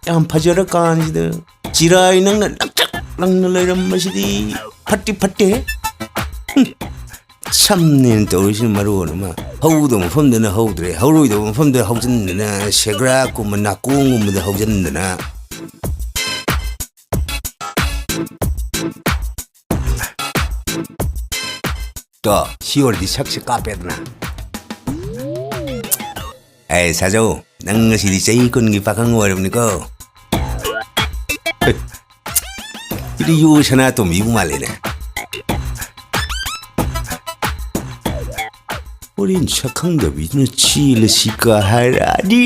ꯌꯥꯝ ꯐꯖꯔꯀꯥꯟꯁꯤꯗ ꯆꯤꯔꯥꯏ ꯅꯪꯅ ꯂꯪꯆꯛ ꯂꯪꯅ ꯂꯩꯔꯝꯕꯁꯤꯗꯤ ꯐꯠꯇꯤ ꯐꯠꯇꯦ. ꯁꯝꯅꯦꯅ ꯇꯧꯔꯤꯁꯤꯅ ꯃꯔꯣꯟ ꯑꯃ ꯍꯧꯗꯕ ꯃꯐꯝꯗꯅ ꯍꯧꯗ꯭ꯔꯦ, ꯍꯧꯔꯣꯏꯗꯕ ꯃꯐꯝꯗ ꯍꯧꯖꯤꯟꯗꯅ ꯁꯦꯒ꯭ꯔꯥꯛꯀꯨꯝꯕ ꯅꯥꯀꯣꯡꯒꯨꯝꯕꯗ ꯍꯧꯖꯤꯟꯗꯅ. ꯇꯣ ꯁꯤ ꯑꯣꯏꯔꯗꯤ ꯁꯛꯁꯦ ꯀꯥꯞꯄꯦꯗꯅ. ꯑꯦ ꯁꯥꯖꯧ, ꯅꯪ ꯉꯁꯤꯗꯤ ꯆꯍꯤ 10ꯒꯤ ꯄꯥꯈꯪ ꯑꯣꯏꯔꯕꯅꯤꯀꯣ. ꯁꯤꯗꯤ ꯌꯣ ꯁꯅꯥꯇꯣꯝꯕꯤꯕꯨ ꯃꯥꯜꯂꯦꯅꯦ. ꯍꯣꯔꯦꯟ ꯁꯛꯈꯪꯗꯕꯤꯗꯨꯅ ꯆꯦꯜꯂꯁꯤꯀ ꯍꯥꯏꯔꯛꯑꯗꯤ